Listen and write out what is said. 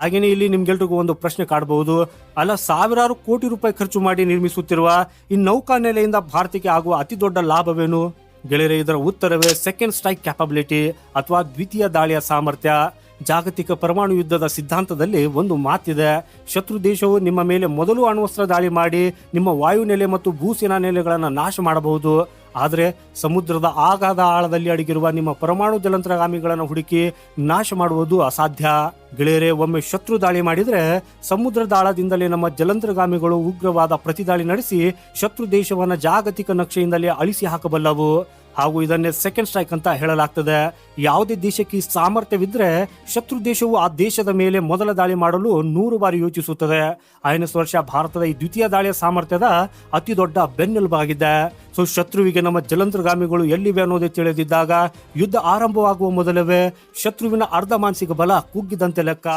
ಹಾಗೇನೆ ಇಲ್ಲಿ ನಿಮ್ಗೆಲ್ರಿಗೂ ಒಂದು ಪ್ರಶ್ನೆ ಕಾಡಬಹುದು, ಅಲ್ಲ ಸಾವಿರಾರು ಕೋಟಿ ರೂಪಾಯಿ ಖರ್ಚು ಮಾಡಿ ನಿರ್ಮಿಸುತ್ತಿರುವ ಈ ನೌಕಾನೆಲೆಯಿಂದ ಭಾರತಕ್ಕೆ ಆಗುವ ಅತಿ ದೊಡ್ಡ ಲಾಭವೇನು ಗೆಳೆಯರೆ? ಇದರ ಉತ್ತರವೇ ಸೆಕೆಂಡ್ ಸ್ಟ್ರೈಕ್ ಕ್ಯಾಪಬಿಲಿಟಿ ಅಥವಾ ದ್ವಿತೀಯ ದಾಳಿಯ ಸಾಮರ್ಥ್ಯ. ಜಾಗತಿಕ ಪರಮಾಣು ಯುದ್ಧದ ಸಿದ್ಧಾಂತದಲ್ಲಿ ಒಂದು ಮಾತಿದೆ, ಶತ್ರು ದೇಶವು ನಿಮ್ಮ ಮೇಲೆ ಮೊದಲು ಅಣ್ವಸ್ತ್ರ ದಾಳಿ ಮಾಡಿ ನಿಮ್ಮ ವಾಯುನೆಲೆ ಮತ್ತು ಭೂಸೇನಾ ನೆಲೆಗಳನ್ನು ನಾಶ ಮಾಡಬಹುದು, ಆದರೆ ಸಮುದ್ರದ ಆಗಾಧ ಆಳದಲ್ಲಿ ಅಡಗಿರುವ ನಿಮ್ಮ ಪರಮಾಣು ಜಲಂತರಗಾಮಿಗಳನ್ನು ಹುಡುಕಿ ನಾಶ ಮಾಡುವುದು ಅಸಾಧ್ಯ. ಗೆಳೆಯರೆ, ಒಮ್ಮೆ ಶತ್ರು ದಾಳಿ ಮಾಡಿದ್ರೆ ಸಮುದ್ರದ ಆಳದಿಂದಲೇ ನಮ್ಮ ಜಲಂತರಗಾಮಿಗಳು ಉಗ್ರವಾದ ಪ್ರತಿದಾಳಿ ನಡೆಸಿ ಶತ್ರು ದೇಶವನ್ನ ಜಾಗತಿಕ ನಕ್ಷೆಯಿಂದಲೇ ಅಳಿಸಿ ಹಾಕಬಲ್ಲವು. ಹಾಗೂ ಇದನ್ನೇ ಸೆಕೆಂಡ್ ಸ್ಟ್ರೈಕ್ ಅಂತ ಹೇಳಲಾಗ್ತದೆ. ಯಾವುದೇ ದೇಶಕ್ಕೆ ಈ ಸಾಮರ್ಥ್ಯವಿದ್ರೆ ಶತ್ರು ದೇಶವು ಆ ದೇಶದ ಮೇಲೆ ಮೊದಲ ದಾಳಿ ಮಾಡಲು 100 ಬಾರಿ ಯೋಚಿಸುತ್ತದೆ. 5 ವರ್ಷ ಭಾರತದ ಈ ದ್ವಿತೀಯ ದಾಳಿಯ ಸಾಮರ್ಥ್ಯದ ಅತಿ ದೊಡ್ಡ ಬೆನ್ನೆಲುಬಾಗಿದೆ. ಸೊ ಶತ್ರುವಿಗೆ ನಮ್ಮ ಜಲಂತರಗಾಮಿಗಳು ಎಲ್ಲಿವೆ ಅನ್ನೋದೇ ತಿಳಿದಿದ್ದಾಗ ಯುದ್ಧ ಆರಂಭವಾಗುವ ಮೊದಲವೇ ಶತ್ರುವಿನ ಅರ್ಧ ಮಾನಸಿಕ ಬಲ ಕುಗ್ಗಿದಂತೆ ಲೆಕ್ಕ.